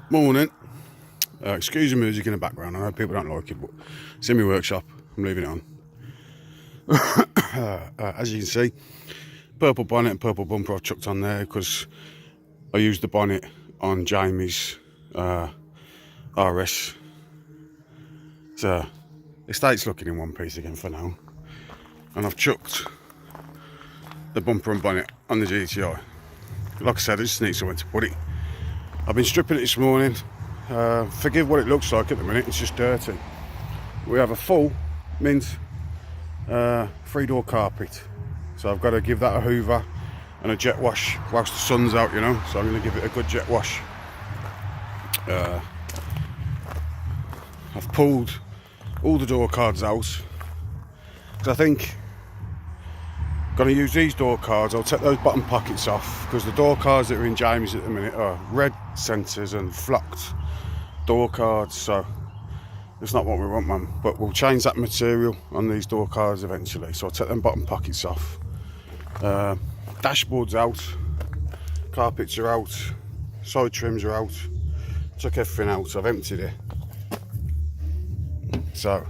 Morning. Excuse the music in the background. I know people don't like it, but it's in my workshop. I'm leaving it on. As you can see, purple bonnet and purple bumper I've chucked on there because I used the bonnet on Jamie's RS. So the estate's looking in one piece again for now. And I've chucked the bumper and bonnet on the GTI. Like I said, I just need somewhere to put it. I've been stripping it this morning. Forgive what it looks like at the minute, it's just dirty. We have a full mint 3-door carpet, so I've got to give that a hoover and a jet wash whilst the sun's out, you know, so I'm going to give it a good jet wash. I've pulled all the door cards out because I think I'm going to use these door cards. I'll take those bottom pockets off because the door cards that are in Jamie's at the minute are red centres and flocked door cards, so it's not what we want, man. But we'll change that material on these door cards eventually, so I'll take them bottom pockets off. Dashboard's out, carpets are out, side trims are out, took everything out, so I've emptied it. So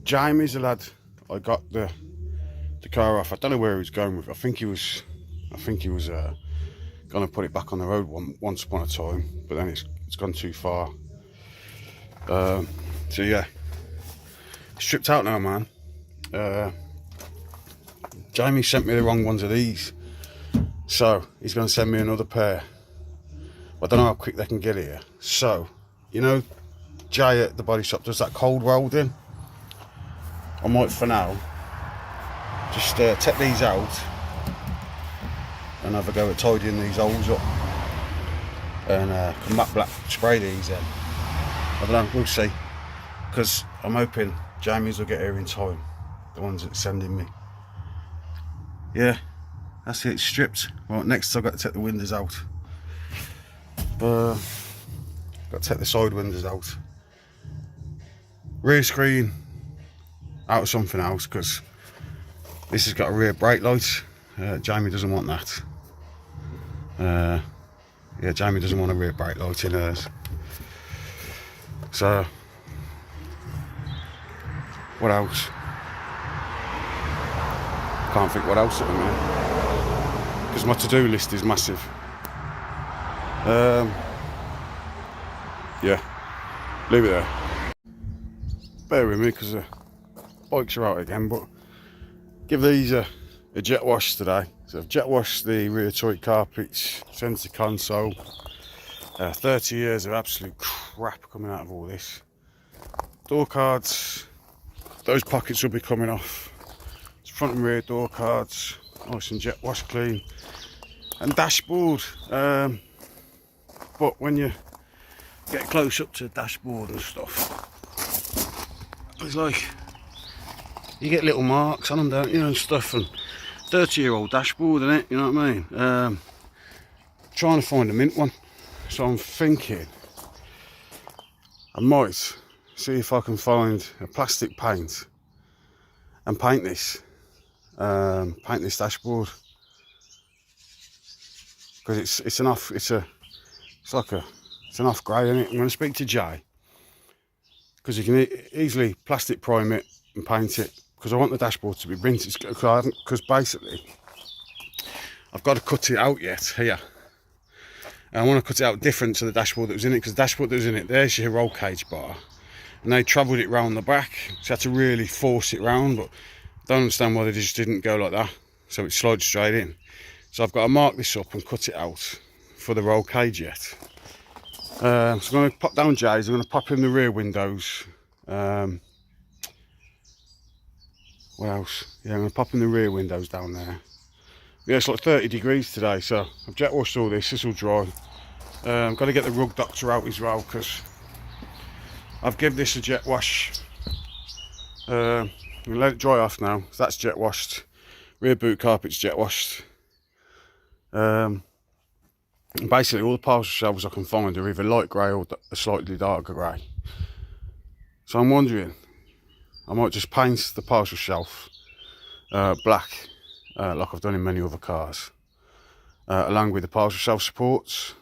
Jamie's the lad I got the car off. I don't know where he was going with it. I think he was going to put it back on the road once upon a time, but then it's gone too far. So yeah, stripped out now, man. Jamie sent me the wrong ones of these, so he's going to send me another pair. I don't know how quick they can get here. So, you know, Jay at the body shop does that cold welding. I might, for now, just take these out and have a go at tidying these holes up and come back black, spray these in. I don't know, we'll see, because I'm hoping Jamie's will get here in time, the ones that's sending me. Yeah, that's it, stripped. Right, next I've got to take the windows out. Got to take the side windows out. Rear screen out of something else, because this has got a rear brake light. Jamie doesn't want that. Yeah, Jamie doesn't want a rear brake light in hers. So, what else? Can't think what else at the minute, because my to-do list is massive. Yeah, leave it there. Bear with me because the bikes are out again, but give these a jet wash today. So I've jet washed the rear toy carpets, centre console. 30 years of absolute crap coming out of all this. Door cards, those pockets will be coming off. It's front and rear door cards, nice and jet wash clean. And dashboard. But when you get close up to the dashboard and stuff, it's like you get little marks on them, don't you, and stuff. And 30-year-old dashboard, isn't it? You know what I mean? Trying to find a mint one, so I'm thinking I might see if I can find a plastic paint and paint this dashboard, because it's an off grey, isn't it? I'm going to speak to Jay, because you can easily plastic prime it and paint it, because I want the dashboard to be rinsed, because basically I've got to cut it out yet here, and I want to cut it out different to the dashboard that was in it, because the dashboard that was in it, there's your roll cage bar, and they travelled it round the back, so I had to really force it round, but I don't understand why they just didn't go like that, so it slides straight in. So I've got to mark this up and cut it out for the roll cage yet. So I'm going to pop down Jay's, I'm going to pop in the rear windows. What else? Yeah, I'm going to pop in the rear windows down there. Yeah, it's like 30 degrees today, so I've jet washed all this. This will dry. I've got to get the rug doctor out as well, because I've given this a jet wash. I'm going to let it dry off now. So that's jet washed. Rear boot carpet's jet washed. Basically all the parcel shelves I can find are either light grey or a slightly darker grey. So I'm wondering, I might just paint the parcel shelf black, like I've done in many other cars, along with the partial self supports.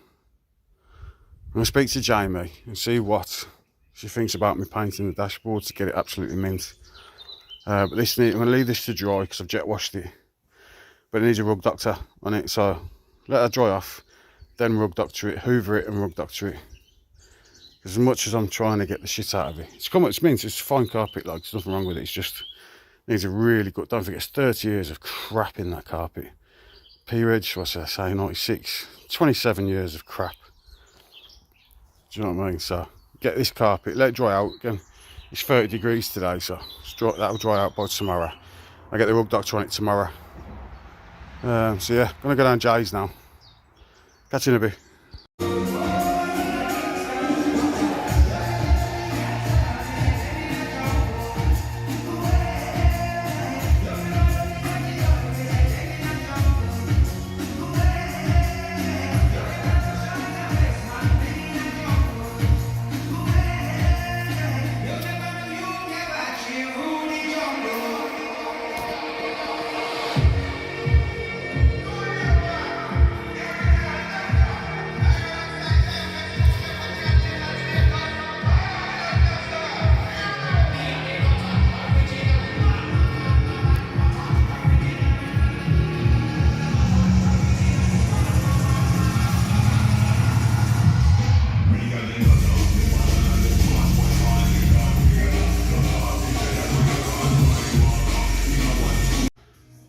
I'm going to speak to Jamie and see what she thinks about me painting the dashboard to get it absolutely mint. But I'm going to leave this to dry because I've jet washed it, but it needs a rug doctor on it, so let her dry off, then rug doctor it, hoover it and rug doctor it. Because as much as I'm trying to get the shit out of it, it's mint, it's fine carpet, like there's nothing wrong with it, it's just needs a really good, don't forget it's 30 years of crap in that carpet. P-Reg, what's I say, 96, 27 years of crap. Do you know what I mean? So get this carpet, let it dry out. Again, it's 30 degrees today, so that'll dry out by tomorrow. I get the rug doctor on it tomorrow. So yeah, gonna go down Jay's now. Catch you in a bit.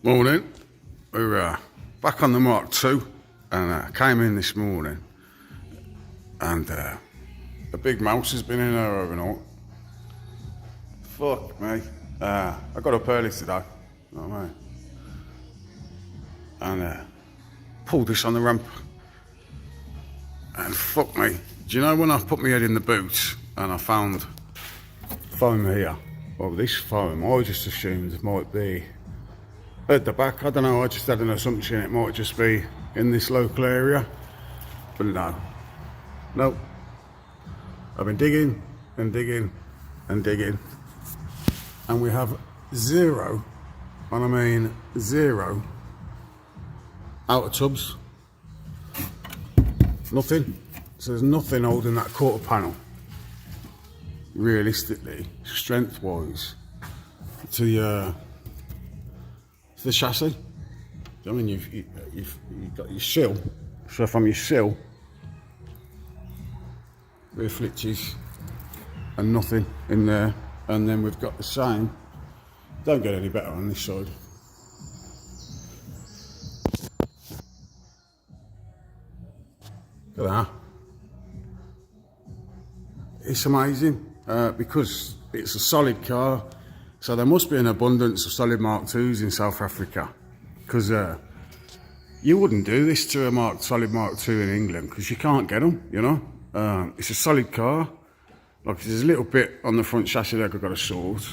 Morning, we're back on the Mark II, and I came in this morning and a big mouse has been in there overnight. Fuck me. I got up early today, you know what I mean? And pulled this on the ramp, and fuck me. Do you know when I put my head in the boot and I found foam here? Well, this foam I just assumed it might be at the back. I don't know, I just had an assumption it might just be in this local area, but no. I've been digging and digging and digging, and we have zero, and I mean zero, outer tubs. Nothing. So there's nothing holding that quarter panel, realistically, strength-wise, to the chassis. I mean, you've got your sill, so from your sill, rear flitches, and nothing in there, and then we've got the same. Don't get any better on this side. Look at that. It's amazing because it's a solid car. So there must be an abundance of solid Mark IIs in South Africa, because you wouldn't do this to a solid Mark II in England because you can't get them, you know. It's a solid car. Like, there's a little bit on the front chassis that I've got to sort,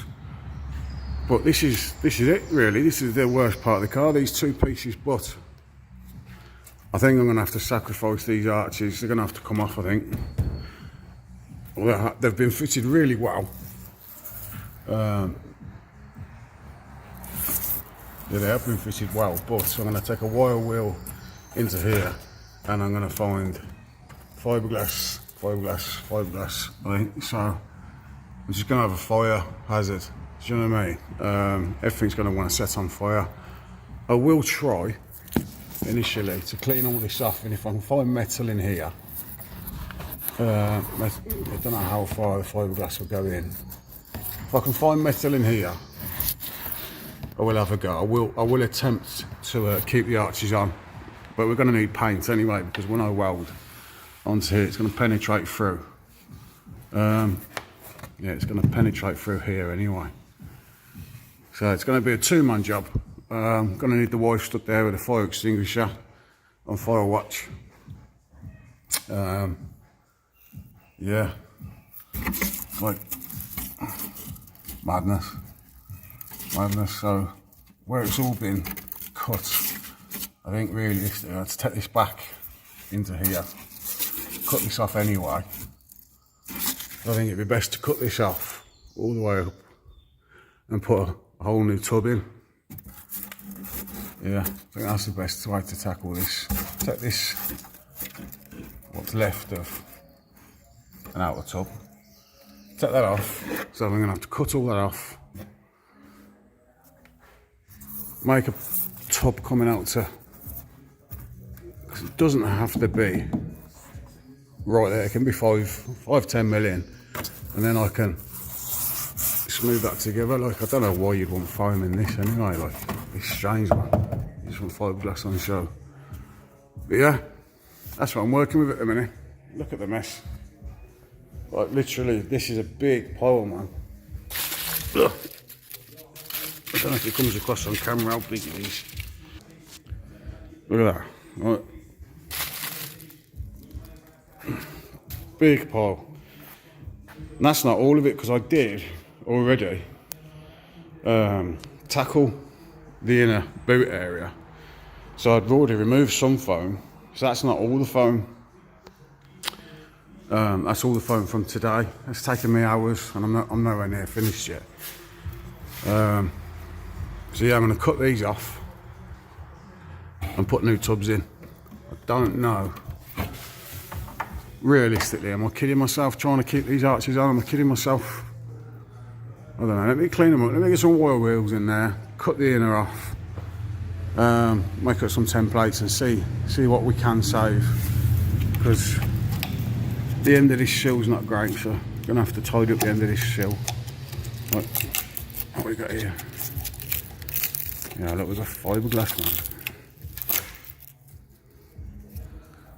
but this is it really. This is the worst part of the car, these two pieces. But I think I'm going to have to sacrifice these arches. They're going to have to come off, I think. Well, they've been fitted really well. Yeah, they have been fitted well, but I'm going to take a wire wheel into here and I'm going to find fiberglass, I think. So I'm just going to have a fire hazard. Do you know what I mean? Everything's going to want to set on fire. I will try initially to clean all this off, and if I can find metal in here, I don't know how far the fiberglass will go in. If I can find metal in here, I will have a go. I will attempt to keep the arches on, but we're going to need paint anyway, because when I weld onto here, it's going to penetrate through. Yeah, it's going to penetrate through here anyway. So it's going to be a two-man job. I'm going to need the wife stood there with a fire extinguisher on fire watch. Yeah, like madness. So where it's all been cut, I think realistically I have to take this back into here, cut this off anyway. I think it'd be best to cut this off all the way up and put a whole new tub in. Yeah, I think that's the best way to tackle this. Take this, what's left of an outer tub, take that off. So I'm going to have to cut all that off, make a tub coming out to, because it doesn't have to be right there, it can be 10 million, and then I can smooth that together. Like, I don't know why you'd want foam in this anyway, like, it's strange, man. You just want fiberglass on the show. But yeah, that's what I'm working with at the minute. Look at the mess. Like, literally, this is a big pile, man. Ugh. I don't know if it comes across on camera how big it is. Look at that. Right. Big pile. And that's not all of it, because I did already tackle the inner boot area. So I'd already removed some foam. So that's not all the foam. That's all the foam from today. It's taken me hours, and I'm nowhere near finished yet. So yeah, I'm going to cut these off and put new tubs in. I don't know. Realistically, am I kidding myself trying to keep these arches on? Am I kidding myself? I don't know. Let me clean them up. Let me get some wire wheels in there. Cut the inner off. Make up some templates and see what we can save. Because the end of this shell's not great, so I'm gonna have to tidy up the end of this shell. Right, what we got here? Yeah, look, we've got fiberglass, man.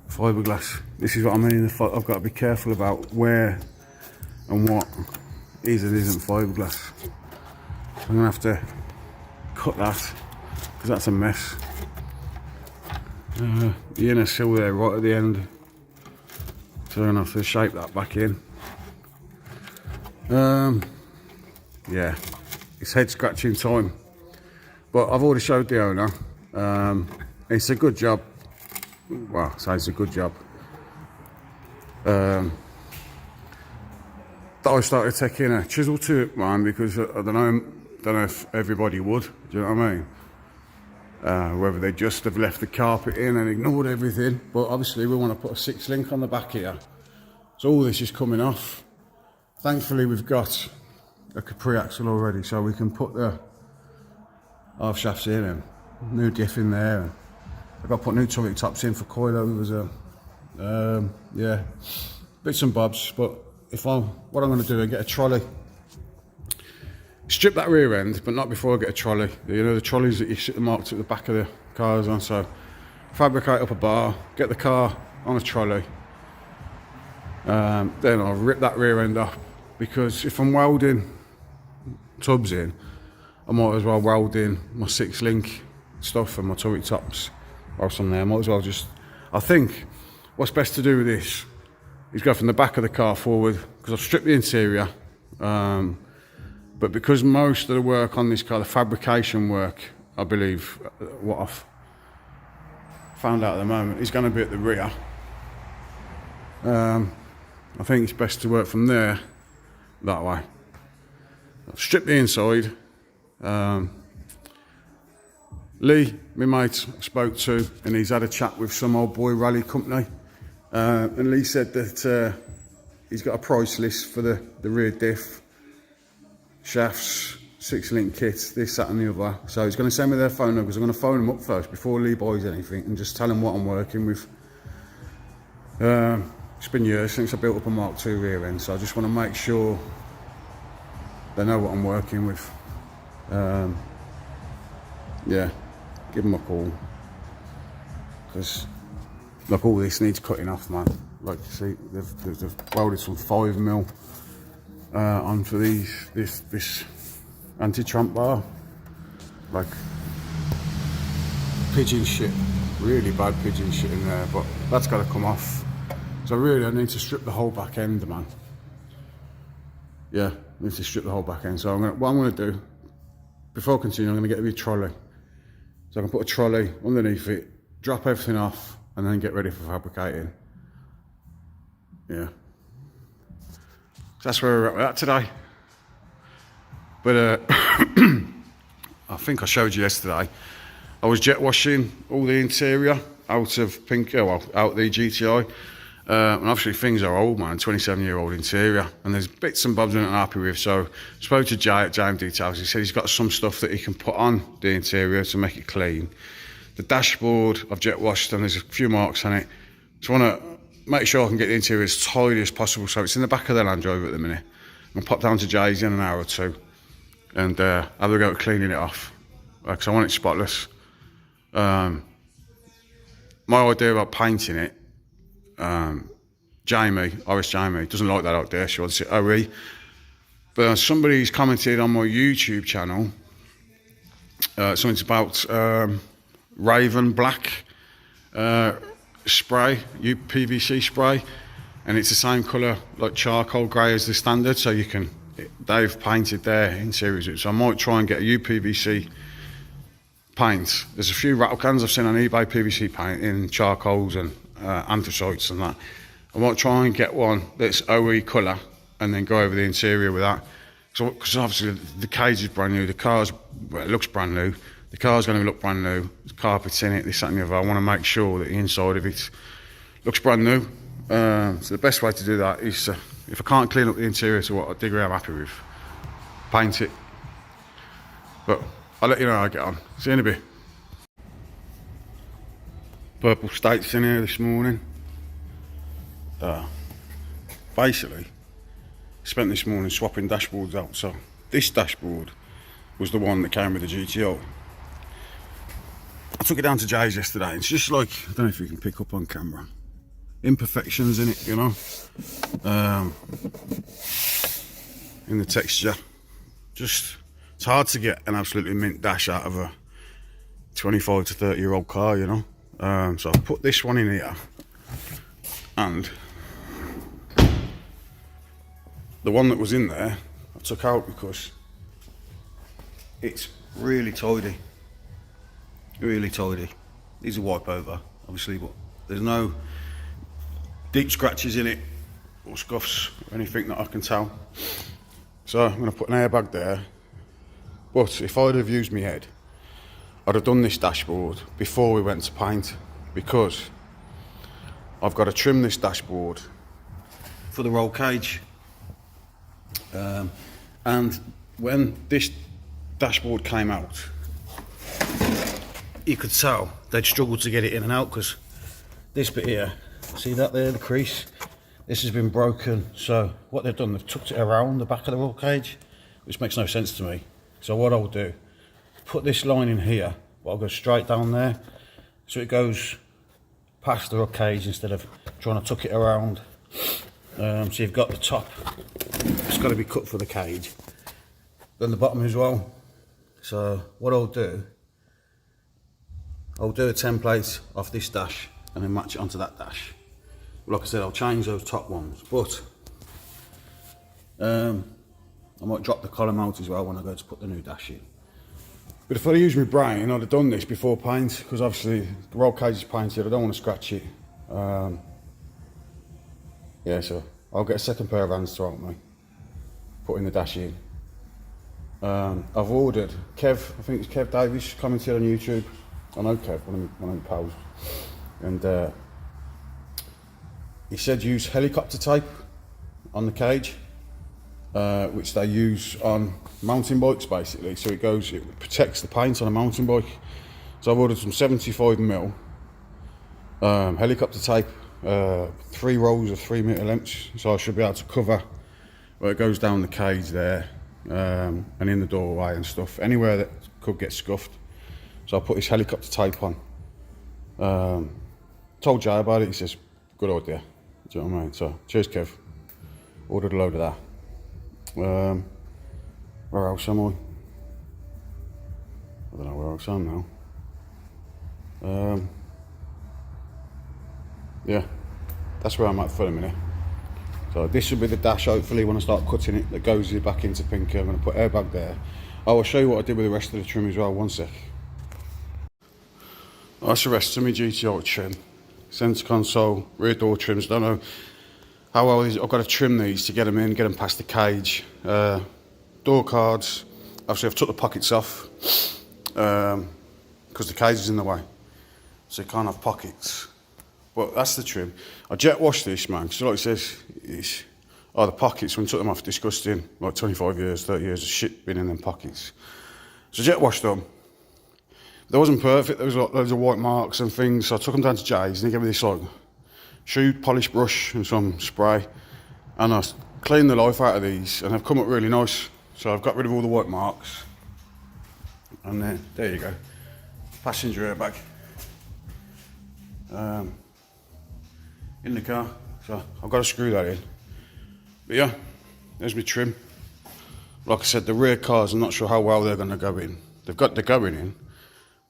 Fiberglass. This is what I mean. I've got to be careful about where and what is and isn't fiberglass. So I'm gonna have to cut that because that's a mess. The inner sill there, right at the end. So I'm gonna have to shape that back in. Yeah, it's head scratching time. But I've already showed the owner. It's a good job. Well, I say it's a good job. That I started taking a chisel to it, man, because I don't know if everybody would. Do you know what I mean? Whether they just have left the carpet in and ignored everything. But obviously we want to put a 6-link on the back here. So all this is coming off. Thankfully we've got a Capri axle already, so we can put the half shafts in and new diff in there. And I've got to put new turret tops in for coilovers. Yeah, bits and bobs. But what I'm going to do is get a trolley, strip that rear end, but not before I get a trolley. You know, the trolleys that you sit marked at the back of the cars on. So fabricate up a bar, get the car on a trolley. Then I'll rip that rear end off, because if I'm welding tubs in, I might as well weld in my 6-link stuff and my turret tops whilst I'm there. I might as well just, I think what's best to do with this is go from the back of the car forward, because I've stripped the interior. But because most of the work on this car, the fabrication work, I believe, what I've found out at the moment, is going to be at the rear. I think it's best to work from there, that way. I've stripped the inside. Lee, my mate, I spoke to, and he's had a chat with some old boy rally company. And Lee said that he's got a price list for the rear diff, shafts, 6-link kits, this, that and the other. So he's going to send me their phone number, because I'm going to phone them up first before Lee buys anything and just tell him what I'm working with. It's been years since I built up a Mark II rear end, so I just want to make sure they know what I'm working with. Yeah, give them a call, because like all this needs cutting off, man. Like you see, they've welded some 5mm onto this anti-tramp bar, like pigeon shit, really bad pigeon shit in there, but that's got to come off. So really I need to strip the whole back end, man. Yeah, I need to strip the whole back end. So what I'm going to do, before I continue, I'm going to get a wee trolley. So I can put a trolley underneath it, drop everything off, and then get ready for fabricating. Yeah. So that's where we're at with that today. But I think I showed you yesterday, I was jet washing all the interior out of out the GTI. And obviously things are old, man, 27-year-old interior, and there's bits and bobs I'm not happy with. So I spoke to Jay at JM Details. He said he's got some stuff that he can put on the interior to make it clean. The dashboard I've jet washed and there's a few marks on it. Just want to make sure I can get the interior as tidy as possible. So it's in the back of the Land Rover at the minute. I'm going to pop down to Jay's in an hour or two and have a go at cleaning it off, because I want it spotless. My idea about painting it, Iris Jamie, doesn't like that out there. She wants it OE. But somebody's commented on my YouTube channel, something about Raven Black spray, PVC spray, and it's the same colour like charcoal grey as the standard, so you can, they've painted their interiors with it. So I might try and get a UPVC paint. There's a few rattle cans I've seen on eBay, PVC paint in charcoals and anthracites and that. I might try and get one that's OE colour and then go over the interior with that. Because obviously the cage is brand new, the car's, well, it looks brand new, the car's going to look brand new, there's carpets in it, this, that and the other. I want to make sure that the inside of it looks brand new. So the best way to do that is, if I can't clean up the interior to what degree I'm happy with, paint it. But I'll let you know how I get on. See you in a bit. Purple State's in here this morning. Basically, spent this morning swapping dashboards out. So this dashboard was the one that came with the GTO. I took it down to Jay's yesterday. It's just like, I don't know if you can pick up on camera, imperfections in it, you know, in the texture. Just, it's hard to get an absolutely mint dash out of a 25 to 30 year old car, you know. So I put this one in here, and the one that was in there I took out because it's really tidy, really tidy. These are wipe over obviously, but there's no deep scratches in it or scuffs or anything that I can tell. So I'm going to put an airbag there, but if I'd have used my head, I'd have done this dashboard before we went to paint, because I've got to trim this dashboard for the roll cage. And when this dashboard came out, you could tell they'd struggled to get it in and out, because this bit here, see that there, the crease, this has been broken. So what they've done, they've tucked it around the back of the roll cage, which makes no sense to me. So what I'll do, put this line in here, but I'll go straight down there, so it goes past the roll cage instead of trying to tuck it around. So you've got the top, it's got to be cut for the cage, then the bottom as well. So what I'll do a template off this dash and then match it onto that dash. Like I said, I'll change those top ones, but I might drop the column out as well when I go to put the new dash in. But if I use my brain, I'd have done this before paint, because obviously the roll cage is painted, I don't want to scratch it. Yeah, so I'll get a second pair of hands to help me putting the dash in. I've ordered, Kev, I think it's Kev Davies, commented on YouTube. I know Kev, one of my pals. And he said use helicopter tape on the cage, which they use on mountain bikes basically. So it protects the paint on a mountain bike. So I've ordered some 75mm helicopter tape, 3 rolls of 3 metre lengths, so I should be able to cover where it goes down the cage there, and in the doorway and stuff, anywhere that could get scuffed. So I put this helicopter tape on. Told Jay about it, he says, good idea. Do you know what I mean? So cheers Kev. Ordered a load of that. Where else am I? I don't know where else I am now. Yeah, that's where I'm at for a minute. So this will be the dash, hopefully, when I start cutting it, that goes back into pink. I'm going to put airbag there. I will show you what I did with the rest of the trim as well, one sec. That's the rest of my GTI trim. Centre console, rear door trims. Don't know how well I've got to trim these to get them in, get them past the cage. Door cards, obviously I've took the pockets off, because because the cage is in the way, so you can't have pockets. But that's the trim. I jet washed this, man, because like it says, the pockets, when we took them off, disgusting, like 25 years, 30 years of shit been in them pockets. So I jet washed them. They wasn't perfect, there was like loads of white marks and things, so I took them down to Jay's and he gave me this like shoe polish brush and some spray, and I cleaned the life out of these and they've come up really nice. So I've got rid of all the white marks, and then there you go, passenger airbag in the car. So I've got to screw that in. But yeah, there's my trim. Like I said, the rear cars, I'm not sure how well they're going to go in. They're going in,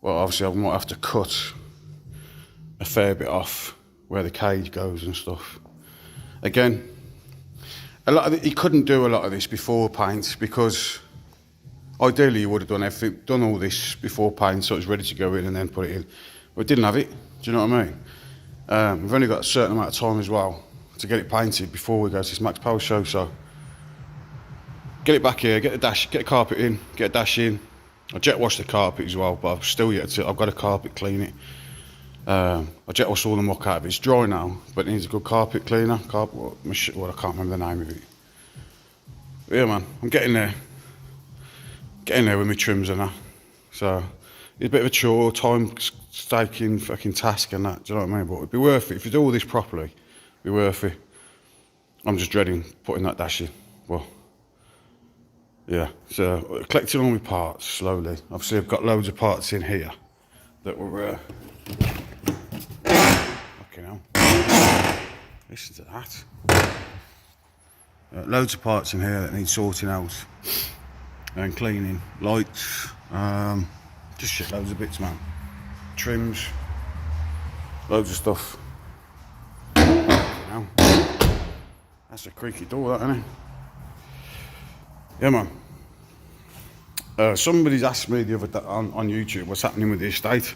but obviously I might have to cut a fair bit off where the cage goes and stuff. Again, he couldn't do a lot of this before paint, because ideally he would have done all this before paint, so it was ready to go in and then put it in. But didn't have it. Do you know what I mean? We've only got a certain amount of time as well to get it painted before we go to this Max Power show. So get it back here, get the carpet in, get a dash in. I jet washed the carpet as well, but I've still I've got a carpet clean it. I jet washed all the muck out of it. It's dry now, but it needs a good carpet cleaner. I can't remember the name of it. But yeah, man, I'm getting there. Getting there with my trims and that. So it's a bit of a chore, time-taking fucking task and that. Do you know what I mean? But it'd be worth it if you do all this properly. It'd be worth it. I'm just dreading putting that dash in. Well, yeah. So collecting all my parts slowly. Obviously, I've got loads of parts in here that were. Fucking hell. Listen to that. Loads of parts in here that need sorting out and cleaning. Lights, just shit loads of bits, man. Trims, loads of stuff. Now, that's a creaky door, that, isn't it? Yeah, man. Somebody's asked me the other day on YouTube what's happening with the estate.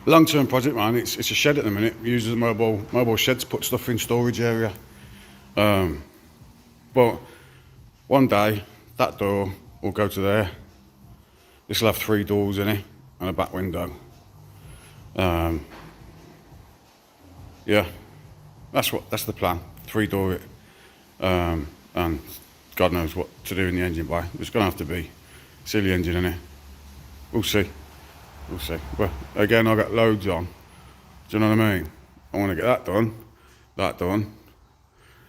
Long-term project, man. It's a shed at the minute. We use it as a mobile shed to put stuff in storage area. But one day that door will go to there. This will have 3 doors in it and a back window. Yeah, that's the plan. 3-door it, and God knows what to do in the engine bay. It's going to have to be silly engine in it. We'll see. We'll see. Well, again, I got loads on. Do you know what I mean? I want to get that done.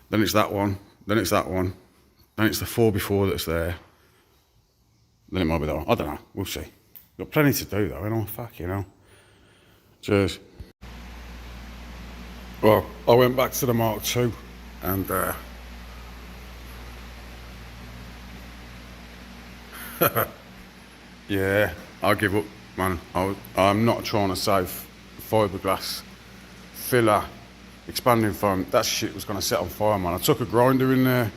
Then it's that one. Then it's that one. Then it's the 4 before that's there. Then it might be that one. I don't know. We'll see. Got plenty to do though, you know. Fuck, you know. Cheers. Well, I went back to the Mark II and yeah, I'll give up, man. I'm not trying to save fiberglass, filler, expanding foam. That shit was going to set on fire, man. I took a grinder in there,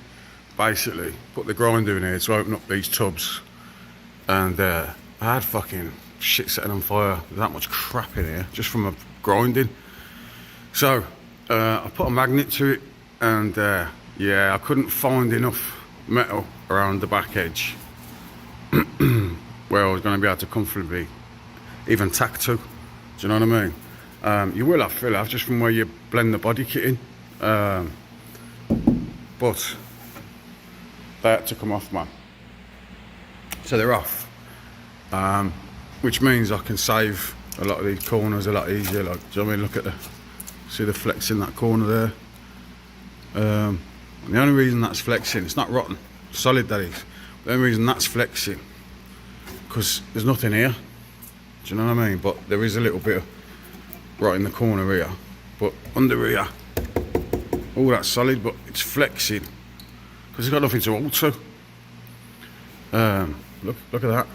basically, put the grinder in here to open up these tubs, and I had fucking shit setting on fire. There's that much crap in here, just from a grinding. So, I put a magnet to it, and yeah, I couldn't find enough metal around the back edge where I was going to be able to comfortably even tack to. Do you know what I mean? You will have filler just from where you blend the body kit in, but they had to come off, man. So they're off, which means I can save a lot of these corners a lot easier. Like, do you know what I mean? Look at see the flex in that corner there. And the only reason that's flexing, it's not rotten, solid that is. The only reason that's flexing, because there's nothing here. Do you know what I mean? But there is a little bit of right in the corner here, but under here, all that's solid, but it's flexing because it's got nothing to alter. Look at that.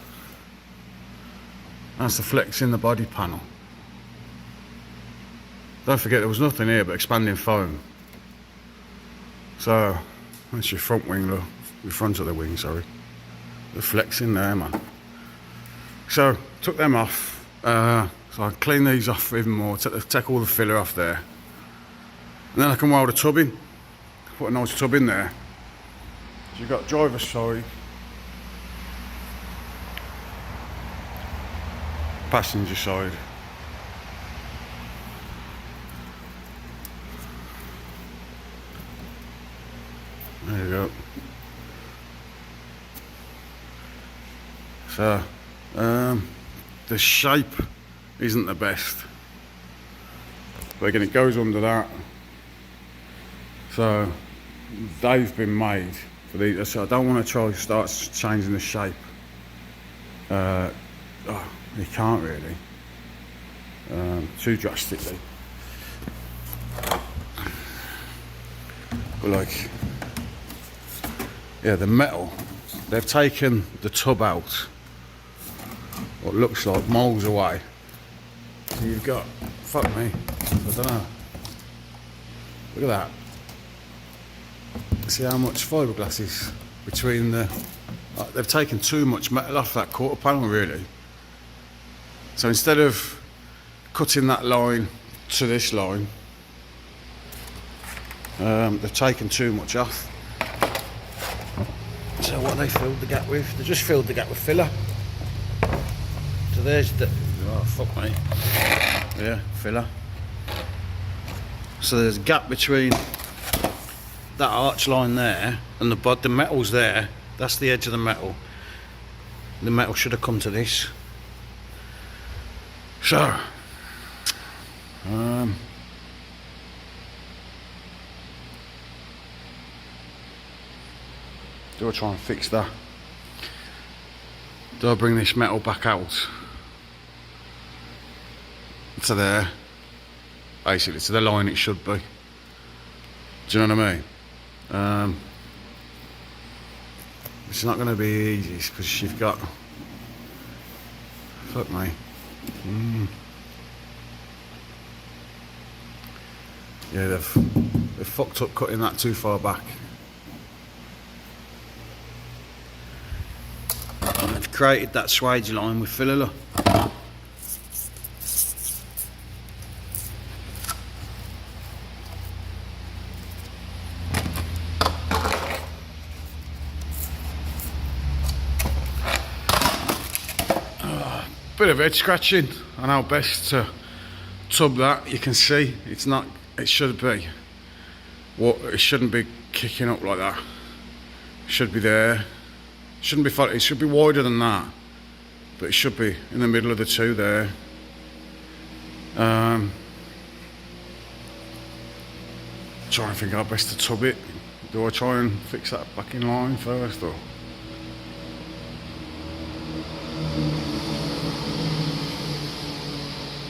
That's the flex in the body panel. Don't forget there was nothing here but expanding foam. So that's your front wing, look, the front of the wing, sorry. The flex in there, man. So took them off. So I clean these off even more, take all the filler off there. And then I can weld a tub in. Put a nice tub in there. So you've got driver's side. passenger side. There you go. So, the shape isn't the best. But again, it goes under that. So, they've been made for these. So I don't want to try to start changing the shape. You can't really. Too drastically. But like, yeah, the metal, they've taken the tub out, what looks like miles away. So you've got, fuck me, I don't know. Look at that. See how much fiberglass is between the, they've taken too much metal off that quarter panel really. So instead of cutting that line to this line, they've taken too much off. So what they filled the gap with? They just filled the gap with filler. So there's the, oh fuck mate. Yeah, filler. So there's a gap between that arch line there and the metal's there. That's the edge of the metal. The metal should have come to this. So, do I try and fix that? Do I bring this metal back out to there? Basically to the line it should be. Do you know what I mean? It's not going to be easy because you've got, fuck me. Yeah, they've fucked up cutting that too far back. And they've created that swage line with filler. Look. Bit of head scratching on how best to tub that. You can see it's not, it should be what it shouldn't be kicking up like that. It should be there. Shouldn't be far, it should be wider than that, but it should be in the middle of the two there. Trying to think how best to tub it. Do I try and fix that back in line first or?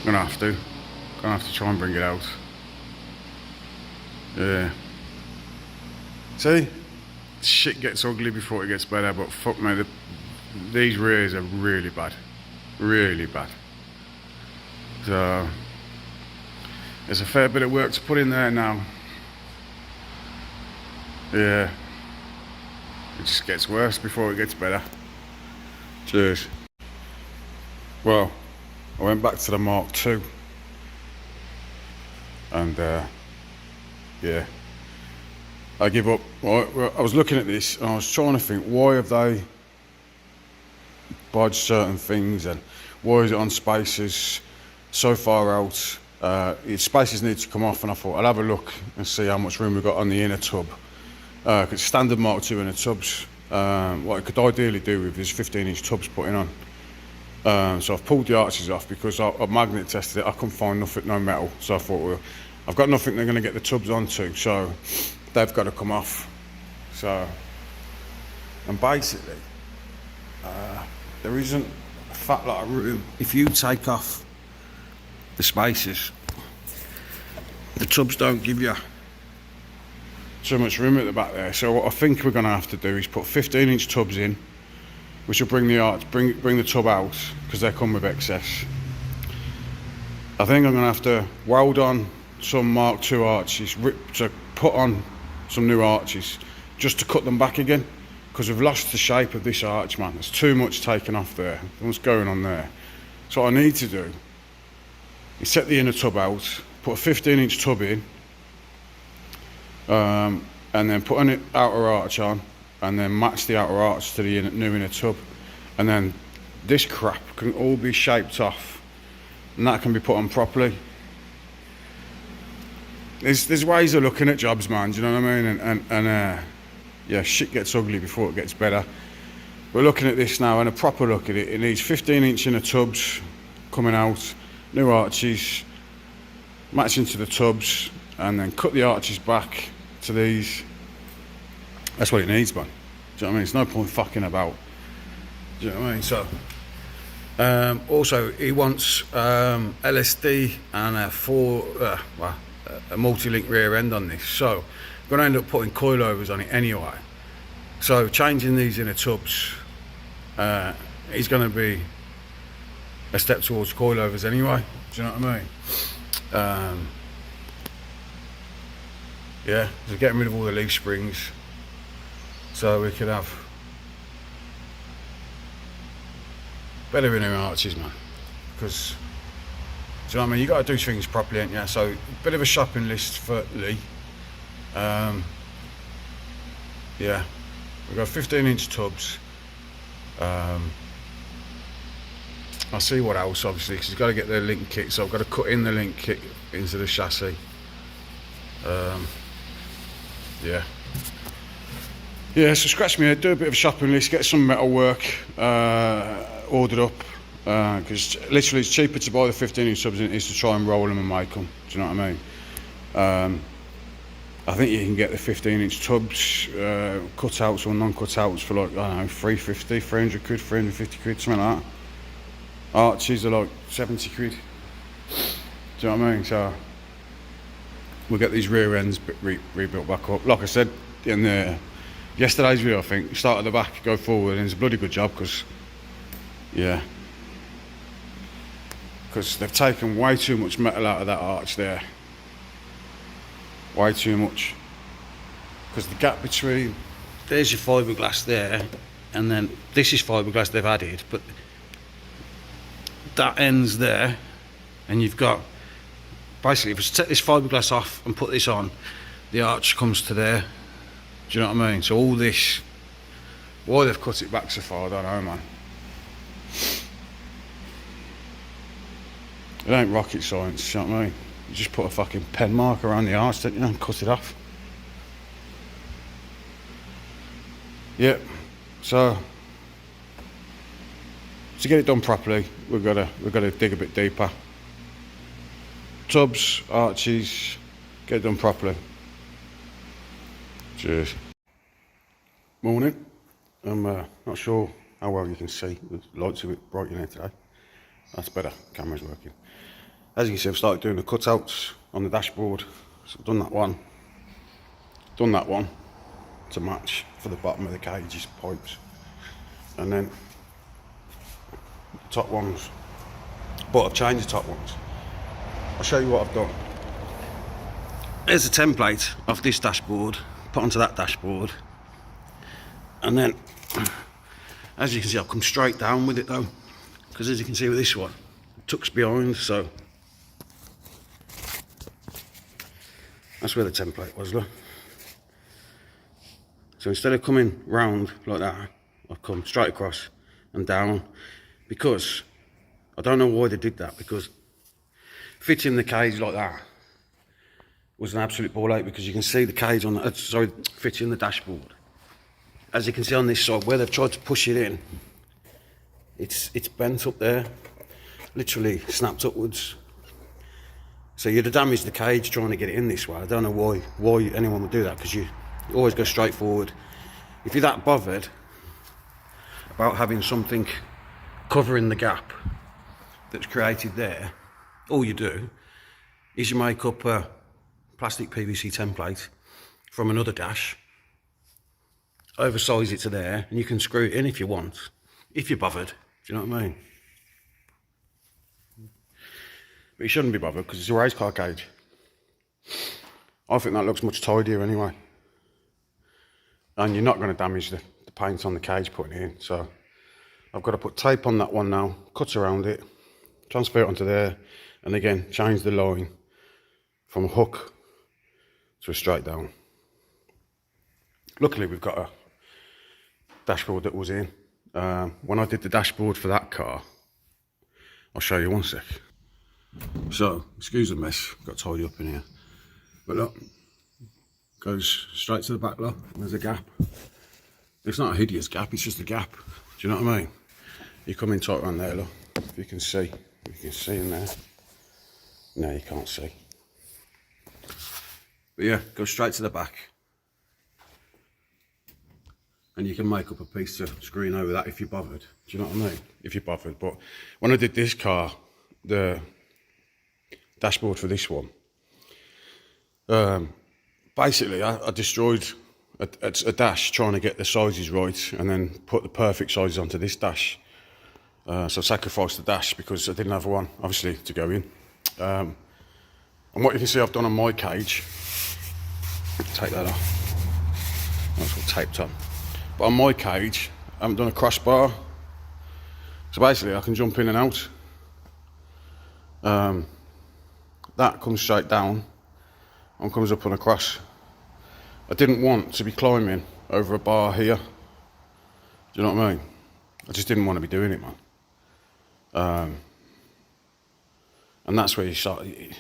Gonna have to try and bring it out. Yeah. See, shit gets ugly before it gets better, but fuck me, these rears are really bad, really bad. So there's a fair bit of work to put in there now. Yeah, it just gets worse before it gets better. Cheers. Well, I went back to the Mark II and yeah, I give up. Well, I was looking at this and I was trying to think, why have they bodged certain things and why is it on spaces so far out? Spaces need to come off, and I thought I'll have a look and see how much room we've got on the inner tub. Because standard Mark II inner tubs, what I could ideally do with is 15-inch tubs putting on. So I've pulled the arches off because I've magnet tested it. I couldn't find nothing, no metal. So I thought, well, I've got nothing they're going to get the tubs onto, so they've got to come off. So, and basically, there isn't a fat lot of room. If you take off the spaces, the tubs don't give you so much room at the back there. So what I think we're going to have to do is put 15-inch tubs in, which will bring the arch, bring the tub out because they come with excess. I think I'm going to have to weld on some Mark II arches, to put on some new arches just to cut them back again, because we've lost the shape of this arch, man. There's too much taken off there. What's going on there? So what I need to do is set the inner tub out, put a 15-inch tub in, and then put an outer arch on, and then match the outer arch to the new inner tub, and then this crap can all be shaped off, and that can be put on properly. There's ways of looking at jobs, man, do you know what I mean? And yeah, shit gets ugly before it gets better. We're looking at this now, and a proper look at it. It needs 15-inch inner tubs coming out, new arches, matching to the tubs, and then cut the arches back to these. That's what it needs, man. Do you know what I mean? It's no point fucking about. Do you know what I mean? So, also, he wants LSD and a multi-link rear end on this. So, I'm going to end up putting coilovers on it anyway. So, changing these inner tubs is going to be a step towards coilovers anyway. Do you know what I mean? Yeah, so getting rid of all the leaf springs, so we could have better inner arches, man. Because, do you know what I mean? You got to do things properly, ain't you? So, bit of a shopping list for Lee. Yeah, we've got 15-inch tubs. I'll see what else, obviously, because he's got to get the link kit, so I've got to cut in the link kit into the chassis. Yeah, so scratch me head, do a bit of a shopping list, get some metal work ordered up, because literally it's cheaper to buy the 15-inch tubs than it is to try and roll them and make them. Do you know what I mean? I think you can get the 15-inch tubs, cutouts or non-cutouts for like, I don't know, 350, 300 quid, 350 quid, something like that. Arches are like 70 quid. Do you know what I mean? So we'll get these rear ends rebuilt back up. Like I said in yesterday's video, I think, start at the back, go forward, and it's a bloody good job, because, yeah, because they've taken way too much metal out of that arch there. Way too much. Because the gap between, there's your fiberglass there, and then this is fiberglass they've added, but that ends there, and you've got, basically, if I take this fiberglass off and put this on, the arch comes to there. Do you know what I mean? So all this, why they've cut it back so far, I don't know, man. It ain't rocket science, you know what I mean? You just put a fucking pen mark around the arch, don't you, and cut it off. Yep. So to get it done properly, we've got to dig a bit deeper. Tubs, arches, get it done properly. Cheers. Morning. I'm not sure how well you can see. The lights are a bit bright in here today. That's better. Camera's working. As you can see, I've started doing the cutouts on the dashboard. So I've done that one. Done that one to match for the bottom of the cages, pipes, and then the top ones. But I've changed the top ones. I'll show you what I've done. There's a template of this dashboard, put onto that dashboard, and then, as you can see, I've come straight down with it though, because as you can see with this one, it tucks behind, so that's where the template was, look. So instead of coming round like that, I've come straight across and down, because I don't know why they did that, because fitting the cage like that was an absolute ball ache, because you can see the cage on the, fitting the dashboard. As you can see on this side, where they've tried to push it in, it's bent up there, literally snapped upwards. So you'd have damaged the cage trying to get it in this way. I don't know why anyone would do that, because you always go straight forward. If you're that bothered about having something covering the gap that's created there, all you do is you make up a plastic PVC template from another dash, oversize it to there, and you can screw it in if you want, if you're bothered. Do you know what I mean? But you shouldn't be bothered, because it's a race car cage. I think that looks much tidier anyway. And you're not going to damage the paint on the cage putting it in. So I've got to put tape on that one now, cut around it, transfer it onto there, and again, change the line from a hook to a straight down. Luckily, we've got a dashboard that was in, when I did the dashboard for that car, I'll show you one sec. So, excuse the mess, got tidy up in here. But look, goes straight to the back, look, there's a gap. It's not a hideous gap, it's just a gap. Do you know what I mean? You come in tight around there, look, if you can see. You can see in there. No, you can't see. But yeah, go straight to the back. And you can make up a piece of screen over that if you're bothered. Do you know what I mean? If you're bothered. But when I did this car, the dashboard for this one, basically I destroyed a dash trying to get the sizes right and then put the perfect sizes onto this dash. So I sacrificed the dash because I didn't have one, obviously, to go in. And what you can see I've done on my cage, take that off, that's all taped on. But on my cage, I haven't done a crossbar. So basically I can jump in and out. That comes straight down and comes up on a cross. I didn't want to be climbing over a bar here. Do you know what I mean? I just didn't want to be doing it, man. And that's where you start, it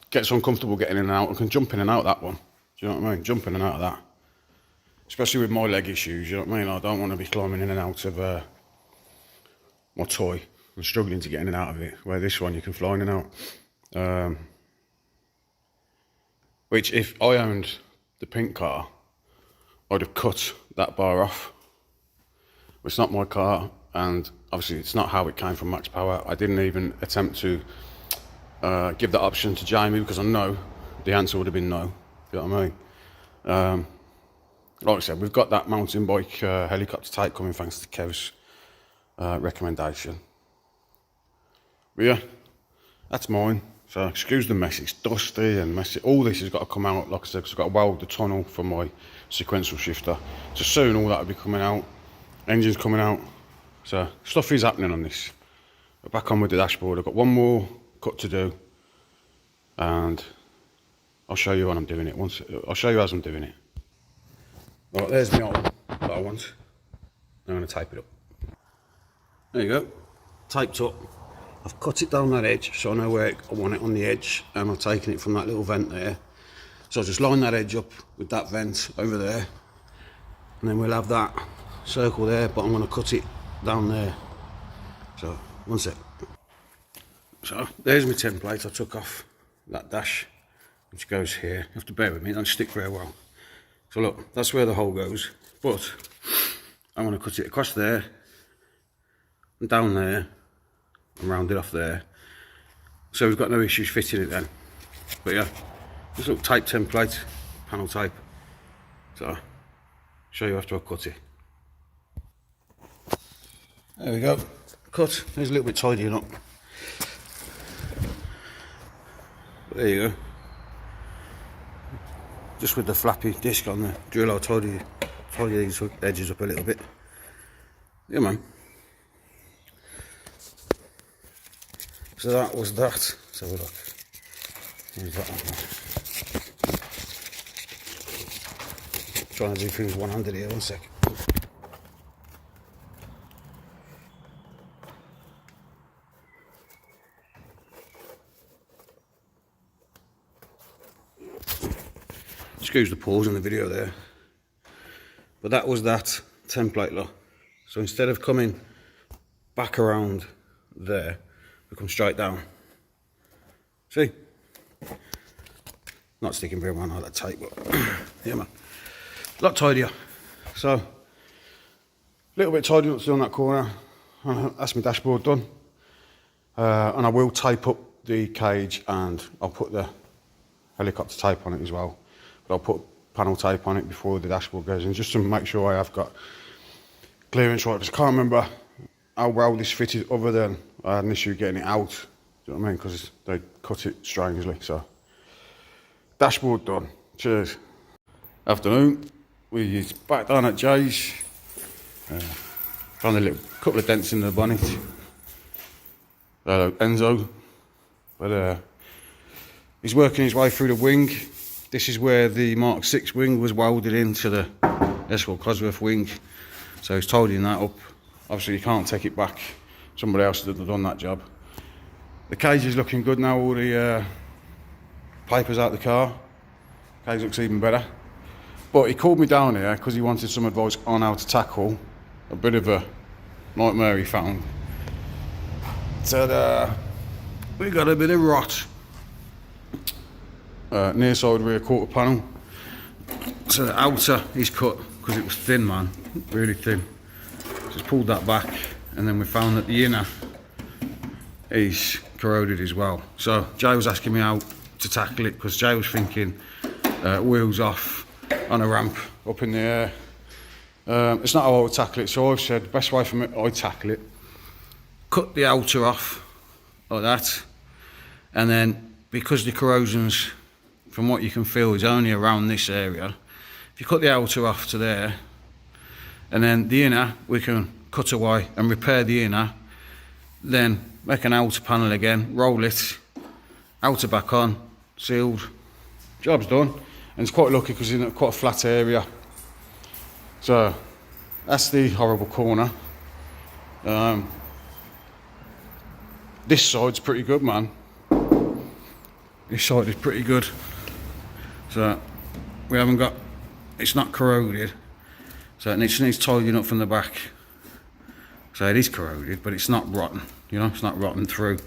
gets uncomfortable getting in and out. I can jump in and out that one. Do you know what I mean? Jump in and out of that. Especially with my leg issues, you know what I mean? I don't want to be climbing in and out of my toy. I'm struggling to get in and out of it. Where this one, you can fly in and out. Which, if I owned the pink car, I'd have cut that bar off. It's not my car, and obviously it's not how it came from Max Power. I didn't even attempt to give that option to Jamie because I know the answer would have been no. You know what I mean? Like I said, we've got that mountain bike helicopter tape coming thanks to Kev's recommendation. But yeah, that's mine. So excuse the mess, it's dusty and messy. All this has got to come out, like I said, because I've got to weld the tunnel for my sequential shifter. So soon all that will be coming out, engine's coming out. So stuff is happening on this. We're back on with the dashboard. I've got one more cut to do, and I'll show you when I'm doing it. I'll show you as I'm doing it. Right, there's my hole that I want. I'm going to tape it up. There you go, taped up. I've cut it down that edge so I know where I want it on the edge, and I've taken it from that little vent there. So I'll just line that edge up with that vent over there, and then we'll have that circle there, but I'm going to cut it down there. So, one sec. So, there's my template I took off that dash, which goes here. You have to bear with me, it don't stick very well. So look, that's where the hole goes, but I'm going to cut it across there, and down there, and round it off there. So we've got no issues fitting it then. But yeah, this little tape template, panel tape. So, show you after I cut it. There we go, cut. There's a little bit tidying up. But there you go. Just with the flappy disc on the drill, I'll tidy these edges up a little bit. Yeah, man. So that was that. Let's have a look. Here's that one. Trying to do things one-handed here, one sec. Excuse the pause in the video there. But that was that template, look. So instead of coming back around there, we come straight down. See? Not sticking very well, not that tight, but yeah, man. A lot tidier. So, a little bit tidy up still on that corner. That's my dashboard done. And I will tape up the cage, and I'll put the helicopter tape on it as well. But I'll put panel tape on it before the dashboard goes in, just to make sure I have got clearance right. Because I can't remember how well this fitted, other than I had an issue getting it out. Do you know what I mean? Because they cut it strangely. So, dashboard done. Cheers. Afternoon. We're back down at Jay's. Found a little couple of dents in the bonnet. Enzo. But he's working his way through the wing. This is where the Mark 6 wing was welded into the S4 Cosworth wing. So he's tidying that up. obviously you can't take it back. Somebody else has done that job. The cage is looking good now, all the papers out the car. Cage looks even better. But he called me down here because he wanted some advice on how to tackle a bit of a nightmare he found. Said we got a bit of rot near side rear quarter panel. So the outer is cut because it was thin, man, really thin. Just pulled that back, and then we found that the inner is corroded as well. So Jay was asking me how to tackle it because Jay was thinking wheels off on a ramp up in the air. It's not how I would tackle it, so I've said the best way for me I tackle it, cut the outer off like that, and then because the corrosion's, from what you can feel, is only around this area, if you cut the outer off to there, and then the inner we can cut away and repair the inner, then make an outer panel again, roll it, outer back on, sealed, job's done. And it's quite lucky because it's in quite a flat area. So that's the horrible corner. This side's pretty good, man. This side is pretty good. So we haven't got, it's not corroded. So it needs tidying up from the back. So it is corroded, but it's not rotten, you know, it's not rotten through.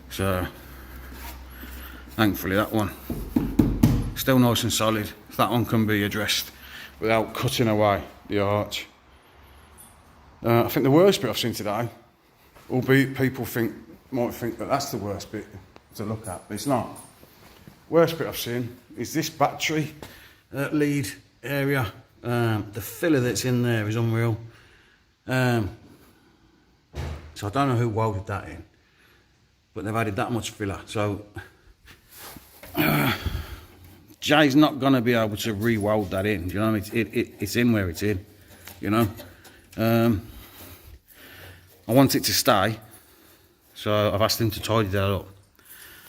So thankfully that one still nice and solid. So that one can be addressed without cutting away the arch. I think the worst bit I've seen today, albeit people might think that that's the worst bit to look at, but it's not. Worst bit I've seen is this battery lead area. The filler that's in there is unreal. So I don't know who welded that in, but they've added that much filler. So Jay's not going to be able to re-weld that in. Do you know what I mean? It's in where it's in, you know. I want it to stay, so I've asked him to tidy that up.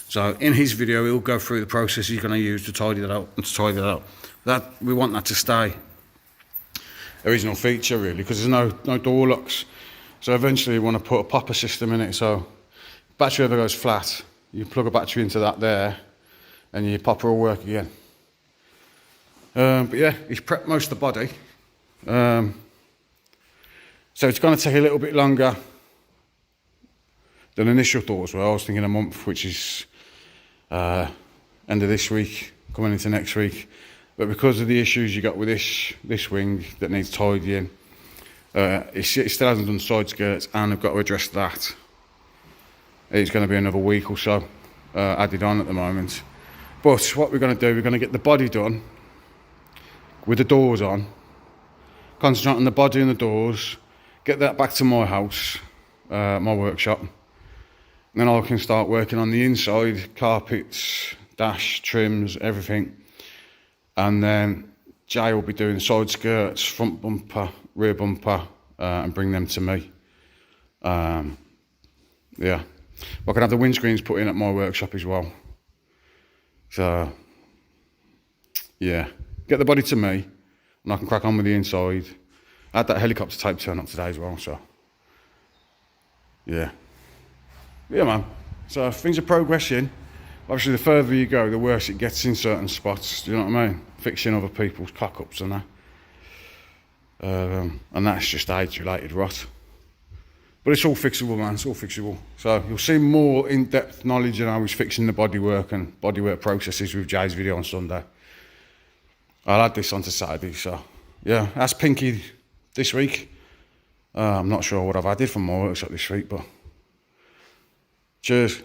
So in his video, he'll go through the process he's going to use to tidy that up and to tidy that up. We want that to stay original feature, really, because there's no door locks. So eventually we want to put a popper system in it. So battery ever goes flat, you plug a battery into that there, and your popper will work again. But yeah, he's prepped most of the body. So it's going to take a little bit longer than initial thoughts were. I was thinking a month, which is end of this week, coming into next week. But because of the issues you got with this wing that needs tidying, it still hasn't done side skirts, and I've got to address that. It's going to be another week or so added on at the moment. But what we're going to do, we're going to get the body done with the doors on, concentrate on the body and the doors, get that back to my house, my workshop, and then I can start working on the inside, carpets, dash, trims, everything. And then Jay will be doing side skirts, front bumper, rear bumper, and bring them to me. Yeah, I can have the windscreens put in at my workshop as well. So yeah, get the body to me and I can crack on with the inside. I had that helicopter tape turn up today as well, so yeah, man. So things are progressing. Obviously the further you go, the worse it gets in certain spots, do you know what I mean? Fixing other people's cock-ups and that. And that's just age-related rot. But it's all fixable, man, it's all fixable. So you'll see more in-depth knowledge on how he's fixing the bodywork and bodywork processes with Jay's video on Sunday. I'll add this onto Saturday, so yeah, that's Pinky this week. I'm not sure what I've added from my workshop this week, but cheers.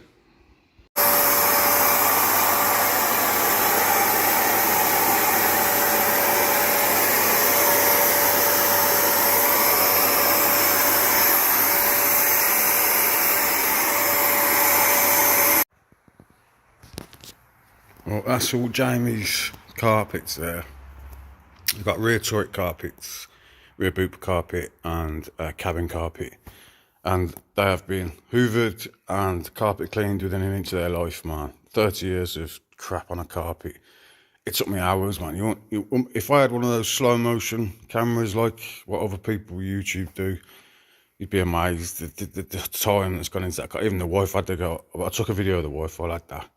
Well, that's all Jamie's carpets there. We've got rear turret carpets, rear boot carpet and cabin carpet. And they have been hoovered and carpet cleaned within an inch of their life, man. 30 years of crap on a carpet. It took me hours, man. If I had one of those slow motion cameras like what other people YouTube do, you'd be amazed the time that's gone into that car. Even the Wi-Fi, I took a video of the Wi-Fi like that.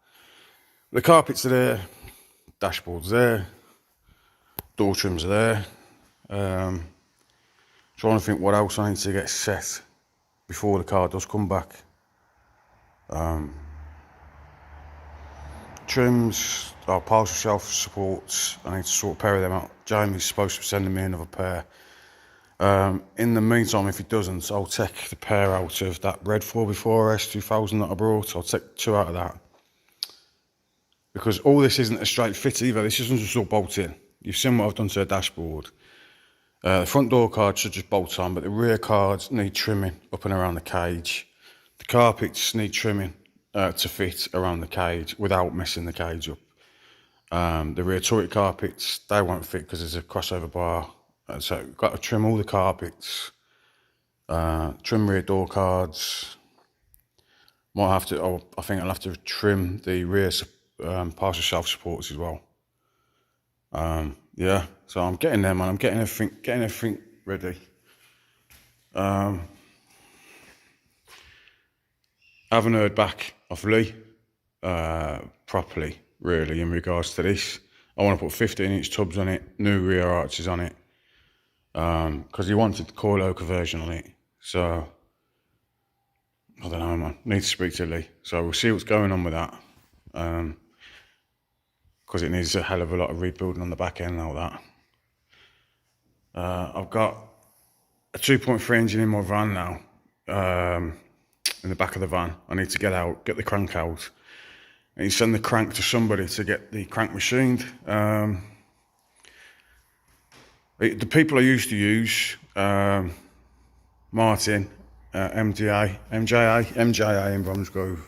The carpets are there, dashboard's there, door trims are there. Trying to think what else I need to get set before the car does come back. Trims, partial shelf supports, I need to sort a pair of them out. Jamie's supposed to be sending me another pair. In the meantime, if he doesn't, I'll take the pair out of that Red 4x4 S2000 that I brought. I'll take 2 out of that. Because all this isn't a straight fit either, this isn't just all bolt in. You've seen what I've done to the dashboard. The front door cards should just bolt on, but the rear cards need trimming up and around the cage. The carpets need trimming to fit around the cage without messing the cage up. The rear turret carpets, they won't fit because there's a crossover bar. So you've got to trim all the carpets, trim rear door cards. Might have to, I think I'll have to trim the rear partial shelf supports as well. Yeah, so I'm getting there, man. I'm getting everything ready. I haven't heard back off Lee properly, really, in regards to this. I want to put 15-inch tubs on it, new rear arches on it, because he wanted the coil conversion on it. So I don't know, man. Need to speak to Lee. So we'll see what's going on with that. Because it needs a hell of a lot of rebuilding on the back end like that. I've got a 2.3 engine in my van now, in the back of the van. I need to get the crank out. I need to send the crank to somebody to get the crank machined. The people I used to use, Martin, MJA in Bromsgrove.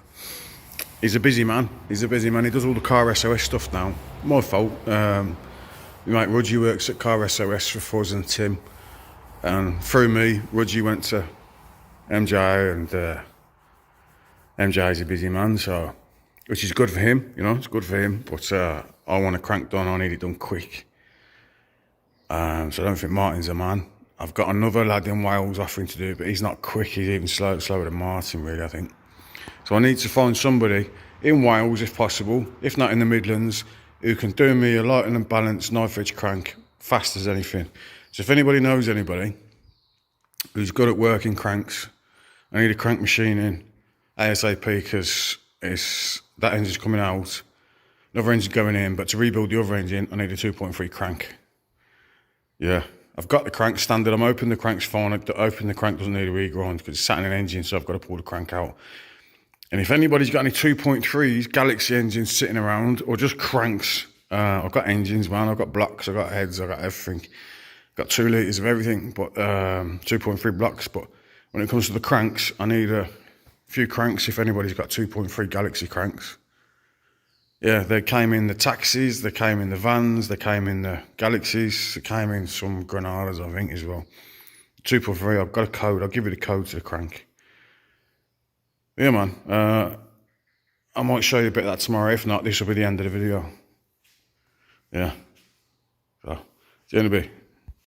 He's a busy man. He does all the car SOS stuff now. My fault. My mate Rudgy works at Car SOS for Fuzz and Tim. And through me, Rudgy went to MJ, and MJ's a busy man, so which is good for him, you know, it's good for him. But I want a crank done, I need it done quick. So I don't think Martin's a man. I've got another lad in Wales offering to do it, but he's not quick, he's even slower than Martin, really, I think. So I need to find somebody in Wales, if possible, if not in the Midlands, who can do me a light and balanced knife edge crank, fast as anything. So if anybody knows anybody who's good at working cranks, I need a crank machine in ASAP, because that engine's coming out, another engine's going in, but to rebuild the other engine, I need a 2.3 crank. Yeah, I've got the crank standard, I'm hoping the crank's fine. Opening the crank doesn't need a regrind because it's sat in an engine, so I've got to pull the crank out. And if anybody's got any 2.3s, Galaxy engines sitting around, or just cranks, I've got engines, man, I've got blocks, I've got heads, I've got everything. I've got 2 litres of everything, but 2.3 blocks. But when it comes to the cranks, I need a few cranks if anybody's got 2.3 Galaxy cranks. Yeah, they came in the taxis, they came in the vans, they came in the Galaxies, they came in some Granadas, I think, as well. 2.3, I've got a code, I'll give you the code to the crank. Yeah, man, I might show you a bit of that tomorrow. If not, this will be the end of the video. Yeah, so, see you in a bit.